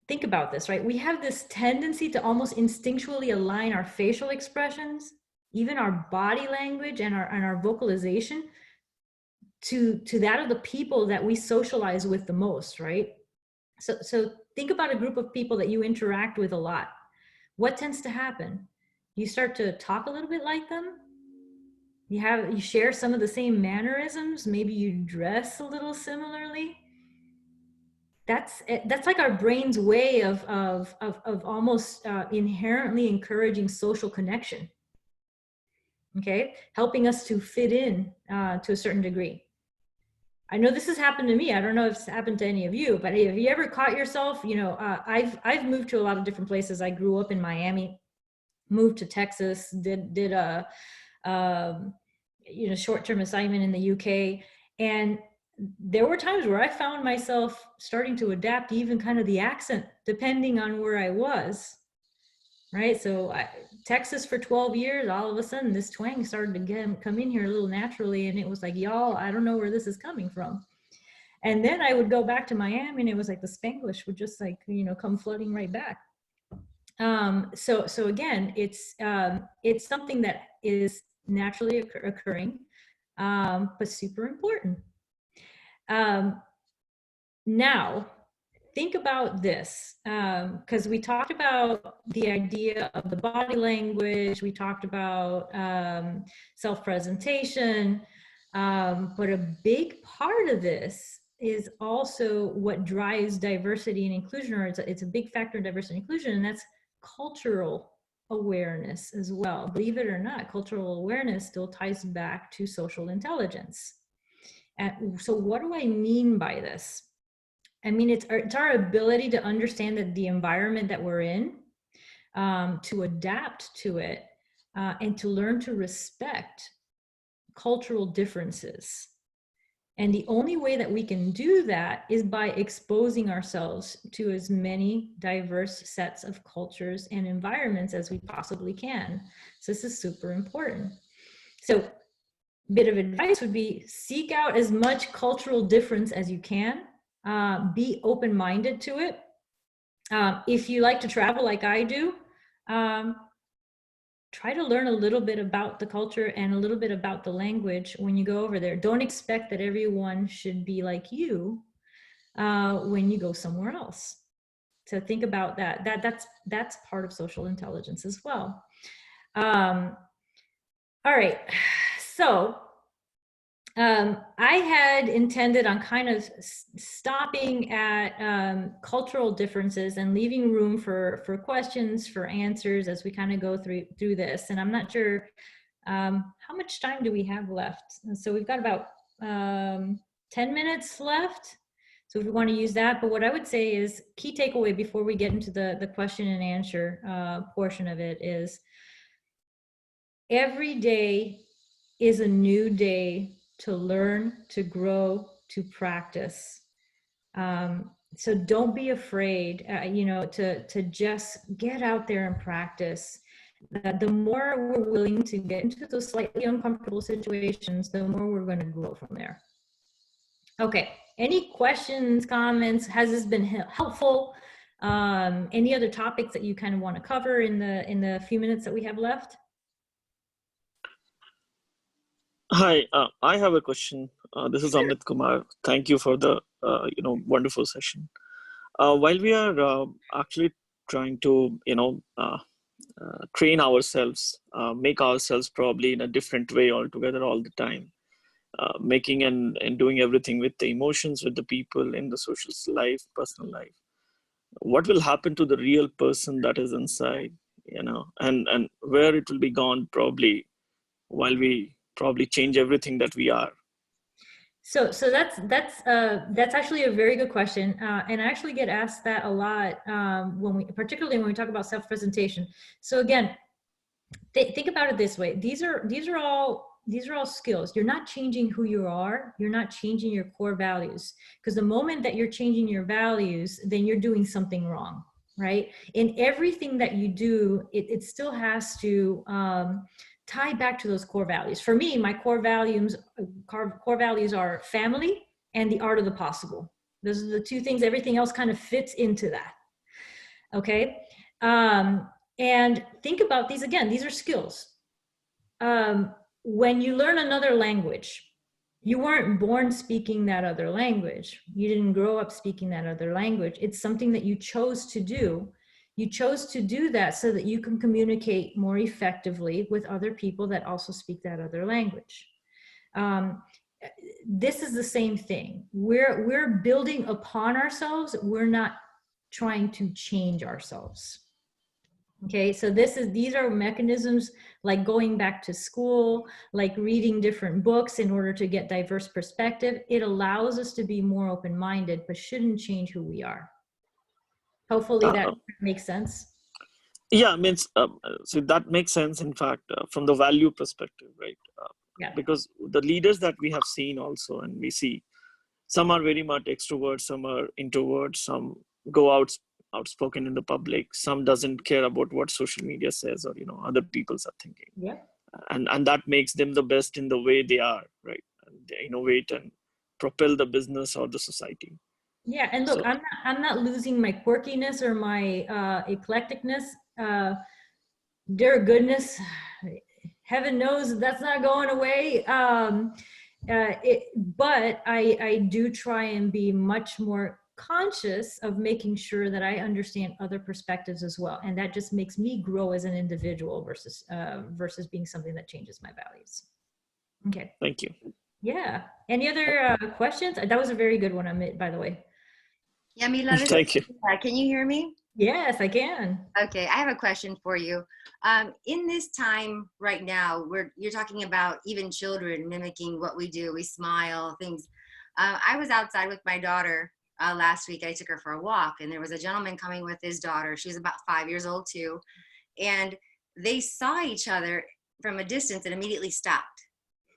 think about this, right? We have this tendency to almost instinctually align our facial expressions, even our body language and our vocalization to that of the people that we socialize with the most, right? So think about a group of people that you interact with a lot. What tends to happen? You start to talk a little bit like them. You share some of the same mannerisms. Maybe you dress a little similarly. That's like our brain's way of almost inherently encouraging social connection. Okay, helping us to fit in to a certain degree. I know this has happened to me. I don't know if it's happened to any of you, but have you ever caught yourself, you know, I've moved to a lot of different places. I grew up in Miami, moved to Texas, did a, short-term assignment in the UK. And there were times where I found myself starting to adapt even kind of the accent, depending on where I was, right? So Texas for 12 years, all of a sudden this twang started to come in here a little naturally. And it was like, y'all, I don't know where this is coming from. And then I would go back to Miami and it was like the Spanglish would just like, you know, come flooding right back. So again, it's something that is naturally occurring, but super important. Now, think about this, because we talked about the idea of the body language, we talked about self-presentation, but a big part of this is also what drives diversity and inclusion, or it's a big factor in diversity and inclusion, and that's cultural awareness as well. Believe it or not, cultural awareness still ties back to social intelligence. And so what do I mean by this? I mean, it's our ability to understand that the environment that we're in, to adapt to it, and to learn to respect cultural differences. And the only way that we can do that is by exposing ourselves to as many diverse sets of cultures and environments as we possibly can. So this is super important. So bit of advice would be seek out as much cultural difference as you can. Be open-minded to it. If you like to travel like I do, try to learn a little bit about the culture and a little bit about the language when you go over there. Don't expect that everyone should be like you when you go somewhere else. So think about that. That's part of social intelligence as well. All right, so I had intended on kind of stopping at cultural differences and leaving room for questions, for answers as we kind of go through this. And I'm not sure how much time do we have left. So we've got about 10 minutes left. So if we want to use that, but what I would say is key takeaway before we get into the question and answer portion of it is every day is a new day to learn, to grow, to practice. So don't be afraid, to just get out there and practice. The more we're willing to get into those slightly uncomfortable situations, the more we're going to grow from there. Okay, any questions, comments? Has this been helpful? Any other topics that you kind of want to cover in the few minutes that we have left? Hi, I have a question. This is Amit Kumar. Thank you for the wonderful session. While we are actually trying to train ourselves, make ourselves probably in a different way altogether all the time, making and doing everything with the emotions, with the people in the social life, personal life. What will happen to the real person that is inside, and where it will be gone probably while we probably change everything that we are? So that's actually a very good question, and I actually get asked that a lot particularly when we talk about self-presentation. So again, think about it this way: these are all skills. You're not changing who you are. You're not changing your core values, because the moment that you're changing your values, then you're doing something wrong, right? In everything that you do, it still has to tie back to those core values. For me, my core values are family and the art of the possible. Those are the two things. Everything else kind of fits into that. Okay. And think about these again. These are skills. When you learn another language, you weren't born speaking that other language. You didn't grow up speaking that other language. It's something that you chose to do. You chose to do that so that you can communicate more effectively with other people that also speak that other language. This is the same thing. We're building upon ourselves. We're not trying to change ourselves. Okay, so these are mechanisms like going back to school, like reading different books in order to get diverse perspective. It allows us to be more open-minded, but shouldn't change who we are. Hopefully that makes sense. Yeah, so that makes sense, in fact, from the value perspective, right? Yeah. Because the leaders that we have seen also, and we see, some are very much extroverts, some are introverts, some go outspoken in the public, some doesn't care about what social media says or other people's are thinking. Yeah. And that makes them the best in the way they are, right? And they innovate and propel the business or the society. Yeah, and look, So, I'm not losing my quirkiness or my eclecticness. Dear goodness, heaven knows that's not going away. But I do try and be much more conscious of making sure that I understand other perspectives as well, and that just makes me grow as an individual versus being something that changes my values. Okay. thank you. Yeah. Any other questions? That was a very good one, Amit, by the way. Yamila, Thank you. Can you hear me? Yes, I can. Okay, I have a question for you. In this time right now, you're talking about even children mimicking what we do. We smile, things. I was outside with my daughter last week. I took her for a walk, and there was a gentleman coming with his daughter. She's about 5 years old too. And they saw each other from a distance and immediately stopped.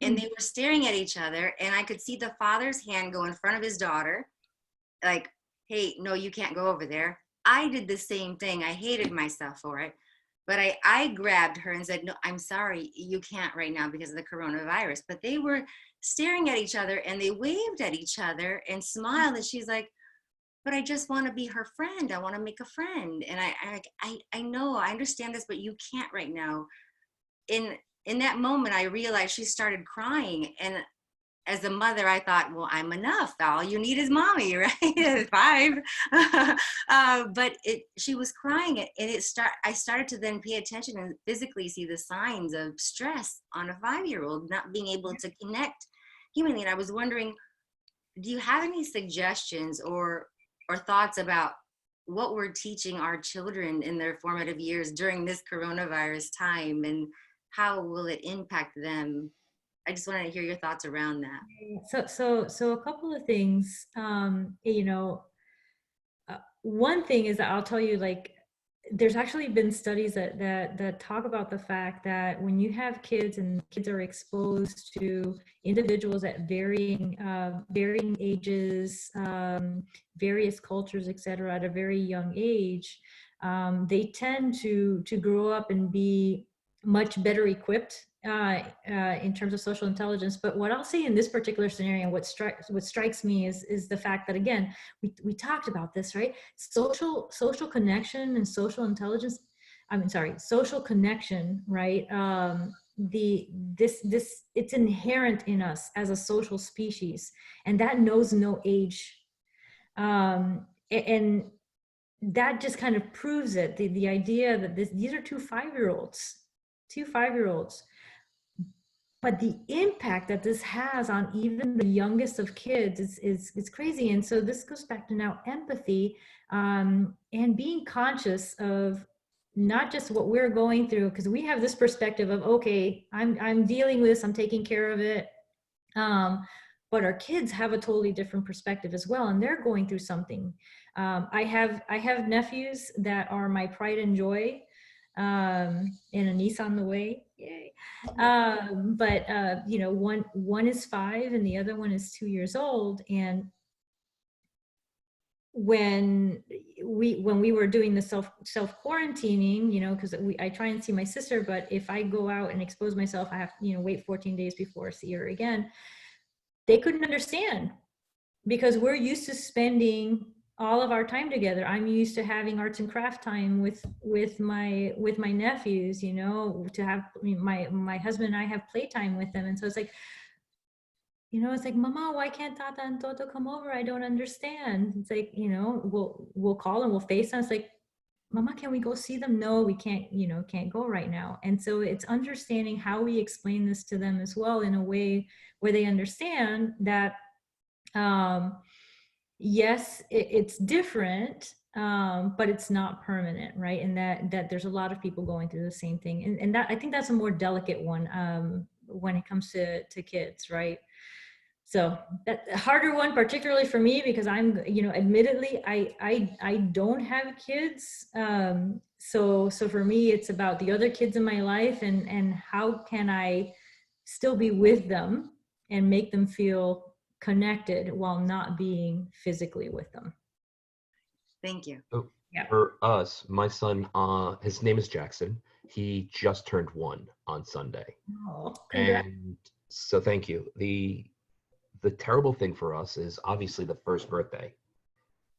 and they were staring at each other, and I could see the father's hand go in front of his daughter, like, hey, no, you can't go over there. I did the same thing. I hated myself for it. But I grabbed her and said, no, I'm sorry, you can't right now because of the coronavirus. But they were staring at each other, and they waved at each other and smiled. And she's like, but I just want to be her friend. I want to make a friend. And I know, I understand this, but you can't right now. In that moment, I realized she started crying. And as a mother, I thought, well, I'm enough. All you need is mommy, right? At 5. But she was crying, and I started to then pay attention and physically see the signs of stress on a 5-year-old, not being able to connect humanly. And I was wondering, do you have any suggestions or thoughts about what we're teaching our children in their formative years during this coronavirus time, and how will it impact them? I just wanted to hear your thoughts around that. So a couple of things. One thing is that I'll tell you, like, there's actually been studies that talk about the fact that when you have kids and kids are exposed to individuals at varying ages, various cultures, etc., at a very young age, they tend to grow up and be much better equipped in terms of social intelligence. But what I'll say in this particular scenario, what strikes me is the fact that, again, we talked about this, right? Social connection and social intelligence. Social connection, right? It's inherent in us as a social species, and that knows no age. And that just kind of proves it. The idea that these are two 5-year-olds. But the impact that this has on even the youngest of kids is crazy. And so this goes back to now empathy, and being conscious of not just what we're going through, because we have this perspective of, okay, I'm dealing with this, I'm taking care of it. But our kids have a totally different perspective as well, and they're going through something. I have nephews that are my pride and joy, and a niece on the way, yay. But one is 5 and the other one is 2 years old. And when we were doing the self quarantining, because I try and see my sister, but if I go out and expose myself, I have to wait 14 days before I see her again. They couldn't understand, because we're used to spending all of our time together. I'm used to having arts and craft time with my nephews, to have my husband and I have playtime with them. And so it's like, Mama, why can't Tata and Toto come over? I don't understand. It's like, we'll call and we'll FaceTime. It's like, Mama, can we go see them? No, we can't, can't go right now. And so it's understanding how we explain this to them as well, in a way where they understand that, yes, it's different, but it's not permanent, right? And that there's a lot of people going through the same thing. And that, I think that's a more delicate one when it comes to kids, right? So that a harder one, particularly for me, because I'm, admittedly, I don't have kids. So for me, it's about the other kids in my life, and how can I still be with them and make them feel connected while not being physically with them. Thank you. So Yeah. for us, my son, his name is Jackson. He just turned 1 on Sunday. Oh, congrats. And so thank you. The terrible thing for us is obviously the first birthday.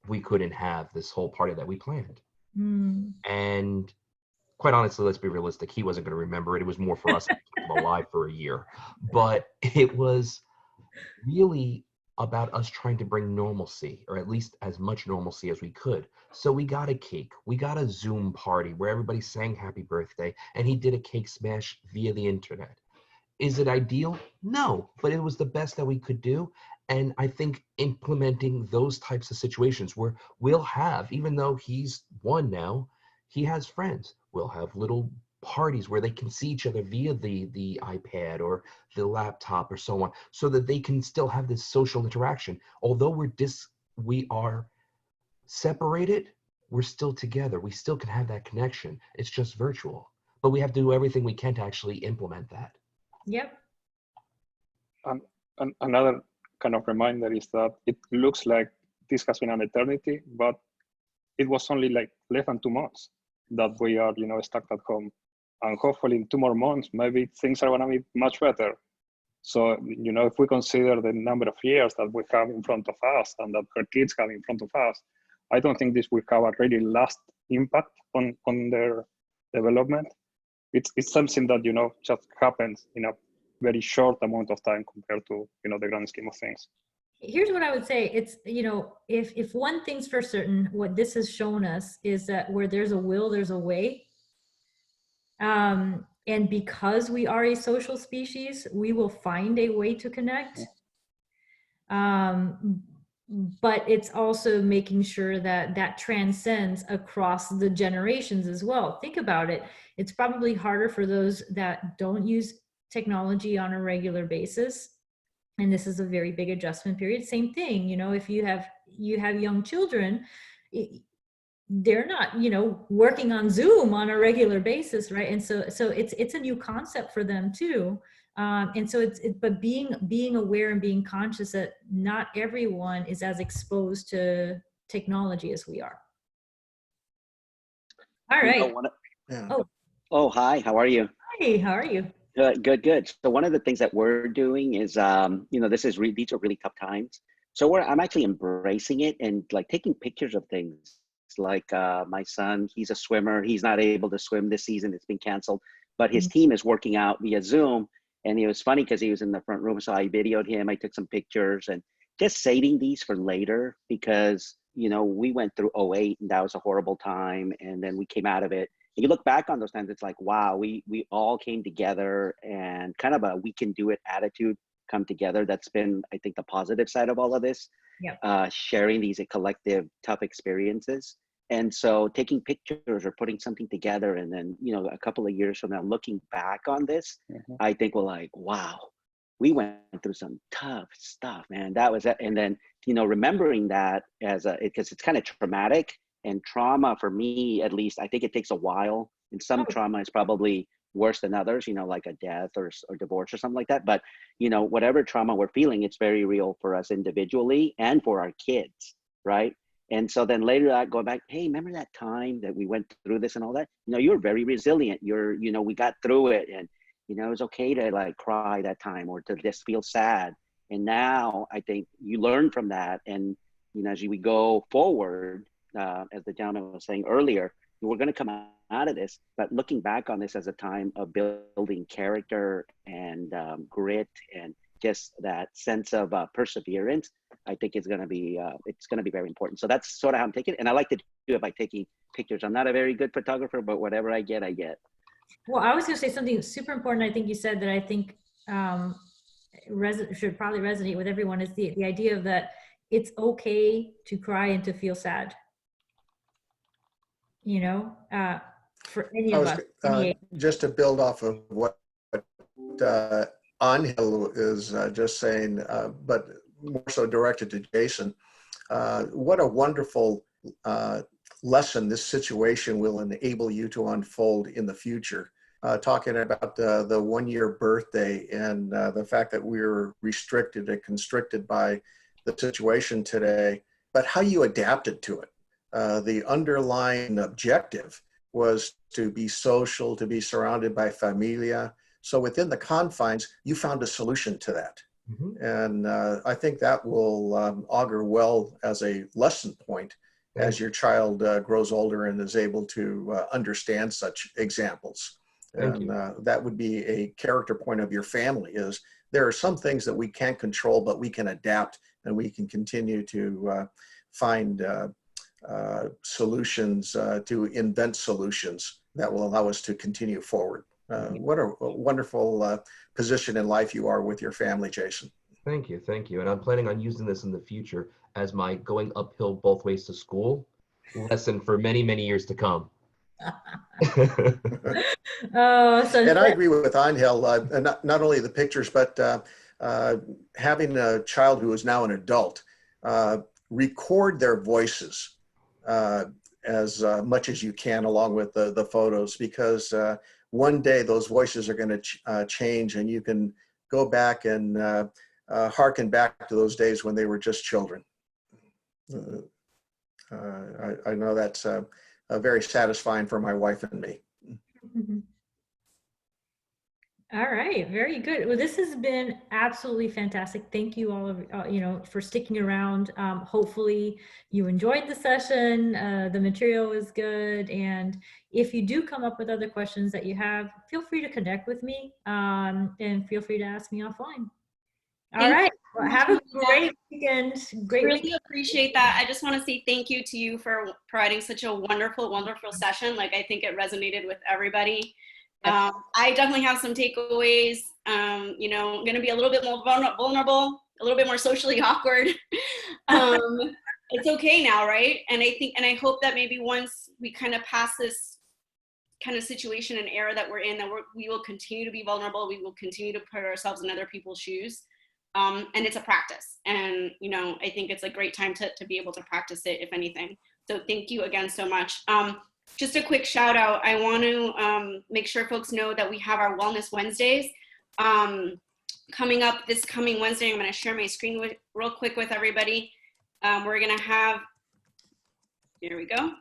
We couldn't have this whole party that we planned. And quite honestly, let's be realistic. He wasn't going to remember it. It was more for us to keep him alive for a year. But it was really about us trying to bring normalcy, or at least as much normalcy as we could. So we got a cake. We got a Zoom party where everybody sang happy birthday, and he did a cake smash via the internet. Is it ideal? No, but it was the best that we could do. And I think implementing those types of situations where we'll have, even though he's 1 now, he has friends. We'll have little parties where they can see each other via the iPad or the laptop or so on, so that they can still have this social interaction. Although we are separated, we're still together. We still can have that connection. It's just virtual. But we have to do everything we can to actually implement that. Yep. Another kind of reminder is that it looks like this has been an eternity, but it was only like less than 2 months that we are, stuck at home. And hopefully in 2 more months, maybe things are gonna be much better. So, if we consider the number of years that we have in front of us and that our kids have in front of us, I don't think this will have a really last impact on their development. It's something that, just happens in a very short amount of time compared to, the grand scheme of things. Here's what I would say. It's, if one thing's for certain, what this has shown us is that where there's a will, there's a way. And because we are a social species, we will find a way to connect. But it's also making sure that that transcends across the generations as well. Think about it. It's probably harder for those that don't use technology on a regular basis. And this is a very big adjustment period. Same thing, if you have young children, they're not, working on Zoom on a regular basis, right? And so it's a new concept for them too. And so but being aware and being conscious that not everyone is as exposed to technology as we are. All right. Oh, hi, how are you? Hey, how are you? Good. So one of the things that we're doing is, these are really tough times. So I'm actually embracing it and like taking pictures of things. Like my son, he's a swimmer. He's not able to swim this season. It's been canceled, but his team is working out via Zoom. And it was funny because he was in the front room. So I videoed him. I took some pictures and just saving these for later because, we went through 2008 and that was a horrible time. And then we came out of it. And you look back on those times, it's like, wow, we all came together and kind of a we can do it attitude come together. That's been, I think, the positive side of all of this. Yeah. Sharing these collective tough experiences. And so taking pictures or putting something together and then, a couple of years from now, looking back on this, I think we're like, wow, we went through some tough stuff, man. That was it. And then, remembering that because it's kind of traumatic and trauma for me, at least, I think it takes a while. And some trauma is probably worse than others, like a death or divorce or something like that. But, whatever trauma we're feeling, it's very real for us individually and for our kids, right? And so then later I go back, hey, remember that time that we went through this and all that? You're very resilient. We got through it and, it was okay to like cry that time or to just feel sad. And now I think you learn from that. And, as we go forward, as the gentleman was saying earlier, we're going to come out of this, but looking back on this as a time of building character and grit and just that sense of perseverance, I think it's going to be very important. So that's sort of how I'm taking it. And I like to do it by taking pictures. I'm not a very good photographer, but whatever I get, I get. Well, I was going to say something super important. I think you said that I think should probably resonate with everyone is the idea of that it's okay to cry and to feel sad. For any of us. Just to build off of what Angel is just saying, but more so directed to Jason, what a wonderful lesson this situation will enable you to unfold in the future. Talking about the 1-year birthday and the fact that we're restricted and constricted by the situation today, but how you adapted to it. The underlying objective was to be social, to be surrounded by familia. So within the confines, you found a solution to that. And I think that will augur well as a lesson point as your child grows older and is able to understand such examples. And that would be a character point of your family is there are some things that we can't control, but we can adapt and we can continue to find solutions, to invent solutions that will allow us to continue forward. What a wonderful position in life you are with your family, Jason. Thank you. And I'm planning on using this in the future as my going uphill both ways to school lesson for many, many years to come. And I agree with Angel, not only the pictures, but having a child who is now an adult, record their voices as much as you can along with the photos, because one day those voices are going to change and you can go back and hearken back to those days when they were just children. I know that's very satisfying for my wife and me. All right, very good. Well, this has been absolutely fantastic. Thank you all of for sticking around. Hopefully you enjoyed the session. The material was good, and if you do come up with other questions that you have, feel free to connect with me, and feel free to ask me offline. All right. Well, have a great weekend. Really appreciate that. I just want to say thank you to you for providing such a wonderful, wonderful session. Like, I think it resonated with everybody. I definitely have some takeaways. You know, I'm going to be a little bit more vulnerable, a little bit more socially awkward. It's okay now, right? And I hope that maybe once we kind of pass this kind of situation and era that we're in, that we will continue to be vulnerable. We will continue to put ourselves in other people's shoes. And it's a practice. And, you know, I think it's a great time to be able to practice it, if anything. So thank you again so much. Just a quick shout out. I want to make sure folks know that we have our Wellness Wednesdays coming up this coming Wednesday. I'm going to share my screen real quick with everybody. We're going to have, here we go,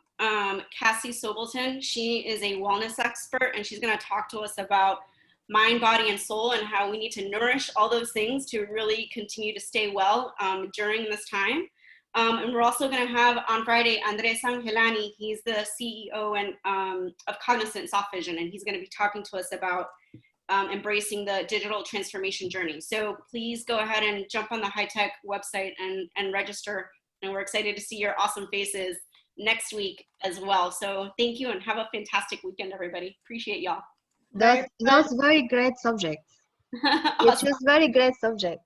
Cassie Sobelton. She is a wellness expert, and she's going to talk to us about mind, body, and soul, and how we need to nourish all those things to really continue to stay well during this time. And we're also going to have on Friday Andres Angelani. He's the CEO of Cognizant Soft Vision, and he's going to be talking to us about embracing the digital transformation journey. So please go ahead and jump on the HITEC website and register. And we're excited to see your awesome faces next week as well. So thank you, and have a fantastic weekend, everybody. Appreciate y'all. That's very great subject. Awesome. It is very great subject.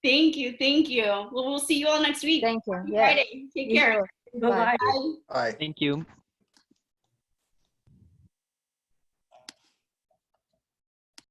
Thank you. Thank you. Well, we'll see you all next week. Thank you. Happy Yeah. Friday. Take care. Bye. Bye. Bye. Thank you.